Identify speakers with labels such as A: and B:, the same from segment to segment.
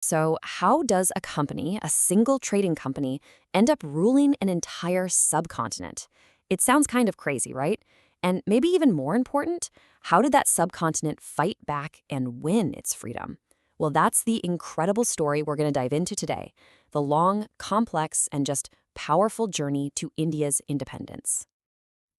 A: So, how does a company, a single trading company, end up ruling an entire subcontinent? It sounds kind of crazy, right? And maybe even more important, how did that subcontinent fight back and win its freedom? Well, that's the incredible story we're going to dive into today, the long, complex, and just powerful journey to India's independence.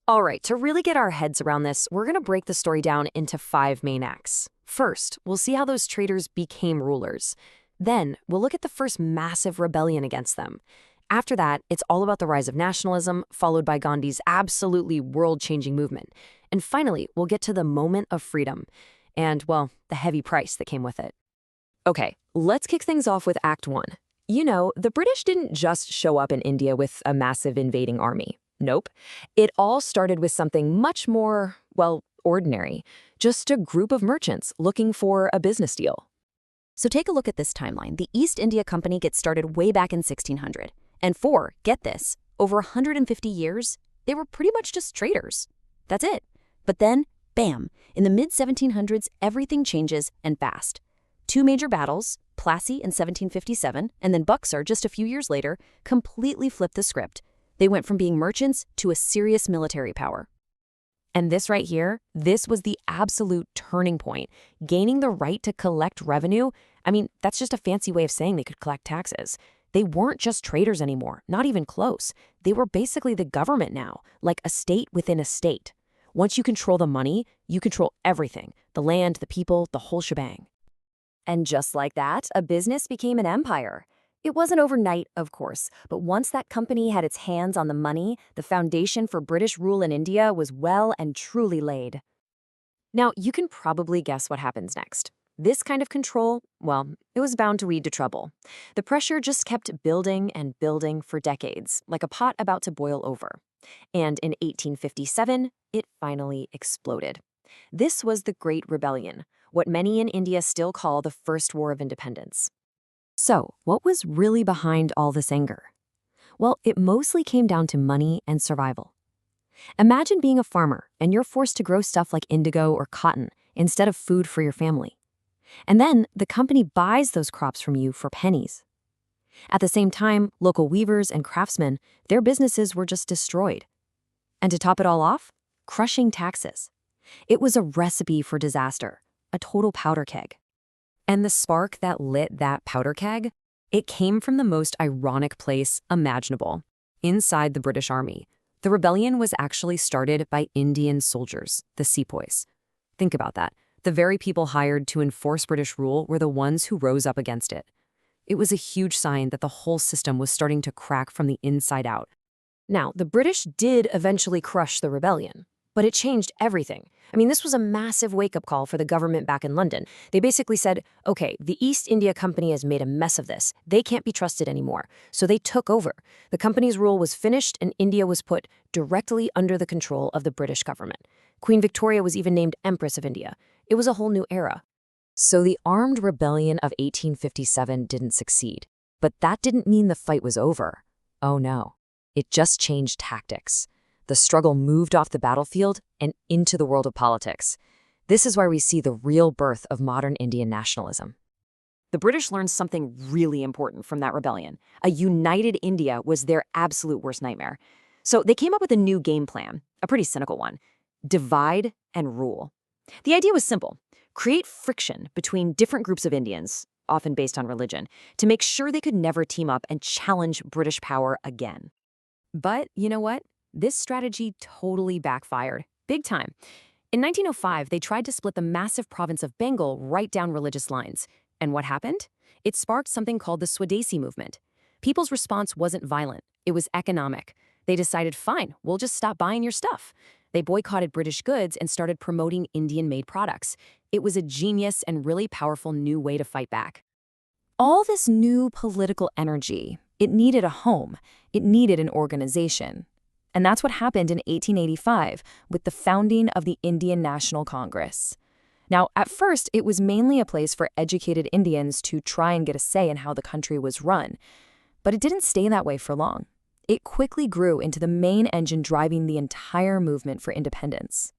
A: All right, to really get our heads around this, we're going to break the story down into 5 main acts. First, we'll see how those traders became rulers. Then, we'll look at the first massive rebellion against them. After that, it's all about the rise of nationalism, followed by Gandhi's absolutely world-changing movement. And finally, we'll get to the moment of freedom and, well, the heavy price that came with it. Okay, let's kick things off with Act 1. You know, the British didn't just show up in India with a massive invading army. Nope. It all started with something much more, well, ordinary. Just a group of merchants looking for a business deal. So take a look at this timeline. The East India Company gets started way back in 1600. And for, get this, over 150 years, they were pretty much just traders. That's it. But then, bam, in the mid-1700s, everything changes and fast. 2 major battles, Plassey in 1757 and then Buxar just a few years later, completely flipped the script. They went from being merchants to a serious military power. And this right here, this was the absolute turning point. Gaining the right to collect revenue, I mean, that's just a fancy way of saying they could collect taxes. They weren't just traders anymore, not even close. They were basically the government now, like a state within a state. Once you control the money, you control everything, the land, the people, the whole shebang. And just like that, a business became an empire. It wasn't overnight, of course, but once that company had its hands on the money, the foundation for British rule in India was well and truly laid. Now, you can probably guess what happens next. This kind of control, well, it was bound to lead to trouble. The pressure just kept building and building for decades, like a pot about to boil over. And in 1857, it finally exploded. This was the Great Rebellion, what many in India still call the First War of Independence. So, what was really behind all this anger? Well, it mostly came down to money and survival. Imagine being a farmer and you're forced to grow stuff like indigo or cotton instead of food for your family. And then the company buys those crops from you for pennies. At the same time, local weavers and craftsmen, their businesses were just destroyed. And to top it all off, crushing taxes. It was a recipe for disaster, a total powder keg. And the spark that lit that powder keg? It came from the most ironic place imaginable, inside the British Army. The rebellion was actually started by Indian soldiers, the sepoys. Think about that. The very people hired to enforce British rule were the ones who rose up against it. It was a huge sign that the whole system was starting to crack from the inside out. Now, the British did eventually crush the rebellion, but it changed everything. I mean, this was a massive wake-up call for the government back in London. They basically said, okay, the East India Company has made a mess of this. They can't be trusted anymore. So they took over. The company's rule was finished and India was put directly under the control of the British government. Queen Victoria was even named Empress of India. It was a whole new era. So the armed rebellion of 1857 didn't succeed. But that didn't mean the fight was over. Oh no. It just changed tactics. The struggle moved off the battlefield and into the world of politics. This is where we see the real birth of modern Indian nationalism. The British learned something really important from that rebellion. A united India was their absolute worst nightmare. So they came up with a new game plan, a pretty cynical one: divide and rule. The idea was simple: create friction between different groups of Indians, often based on religion, to make sure they could never team up and challenge British power again. But you know what? This strategy totally backfired, big time. In 1905, they tried to split the massive province of Bengal right down religious lines. And what happened? It sparked something called the Swadesi movement. People's response wasn't violent, it was economic. They decided, fine, we'll just stop buying your stuff. They boycotted British goods and started promoting Indian-made products. It was a genius and really powerful new way to fight back. All this new political energy, it needed a home. It needed an organization. And that's what happened in 1885 with the founding of the Indian National Congress. Now, at first, it was mainly a place for educated Indians to try and get a say in how the country was run. But it didn't stay that way for long. It quickly grew into the main engine driving the entire movement for independence.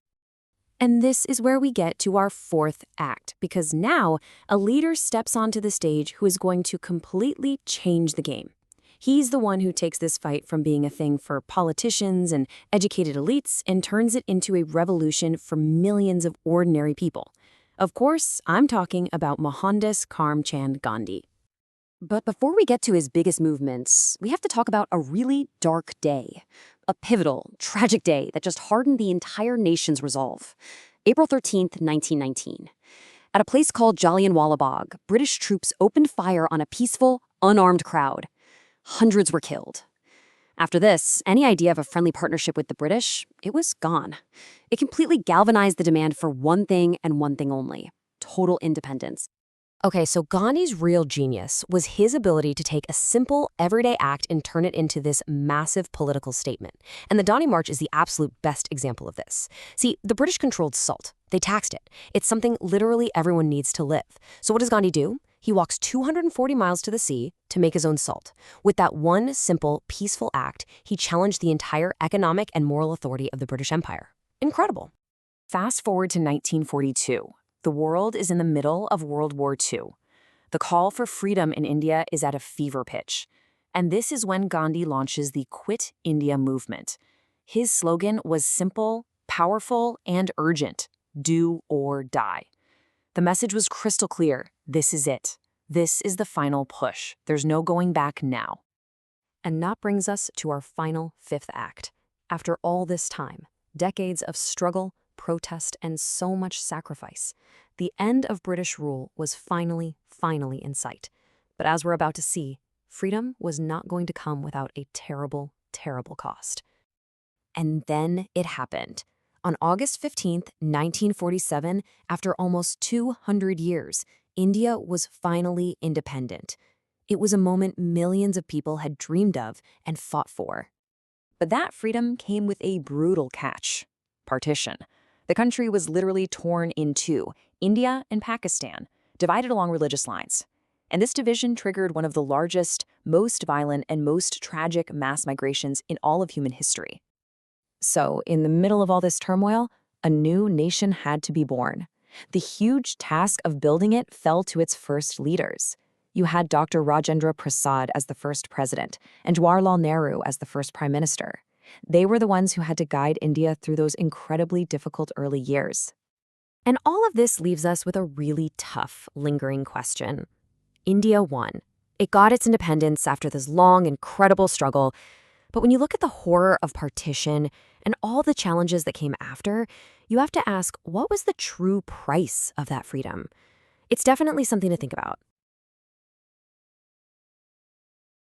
A: And this is where we get to our fourth act, because now a leader steps onto the stage who is going to completely change the game. He's the one who takes this fight from being a thing for politicians and educated elites and turns it into a revolution for millions of ordinary people. Of course, I'm talking about Mohandas Karamchand Gandhi. But before we get to his biggest movements, we have to talk about a really dark day. A pivotal, tragic day that just hardened the entire nation's resolve. April 13th, 1919. At a place called Jallianwala Bagh, British troops opened fire on a peaceful, unarmed crowd. Hundreds were killed. After this, any idea of a friendly partnership with the British, it was gone. It completely galvanized the demand for one thing and one thing only: total independence. Okay, so Gandhi's real genius was his ability to take a simple, everyday act and turn it into this massive political statement. And the Dandi March is the absolute best example of this. See, the British controlled salt. They taxed it. It's something literally everyone needs to live. So what does Gandhi do? He walks 240 miles to the sea to make his own salt. With that one simple, peaceful act, he challenged the entire economic and moral authority of the British Empire. Incredible. Fast forward to 1942. The world is in the middle of World War II. The call for freedom in India is at a fever pitch. And this is when Gandhi launches the Quit India movement. His slogan was simple, powerful, and urgent: do or die. The message was crystal clear. This is it. This is the final push. There's no going back now. And that brings us to our final fifth act. After all this time, decades of struggle, protest, and so much sacrifice, the end of British rule was finally in sight. But as we're about to see, freedom was not going to come without a terrible, terrible cost. And then it happened. On August 15th, 1947, after almost 200 years, India was finally independent. It was a moment millions of people had dreamed of and fought for. But that freedom came with a brutal catch: partition. The country was literally torn in two, India and Pakistan, divided along religious lines. And this division triggered one of the largest, most violent, and most tragic mass migrations in all of human history. So, in the middle of all this turmoil, a new nation had to be born. The huge task of building it fell to its first leaders. You had Dr. Rajendra Prasad as the first president, and Jawaharlal Nehru as the first prime minister. They were the ones who had to guide India through those incredibly difficult early years. And all of this leaves us with a really tough, lingering question. India won. It got its independence after this long, incredible struggle. But when you look at the horror of partition and all the challenges that came after, you have to ask, what was the true price of that freedom? It's definitely something to think about.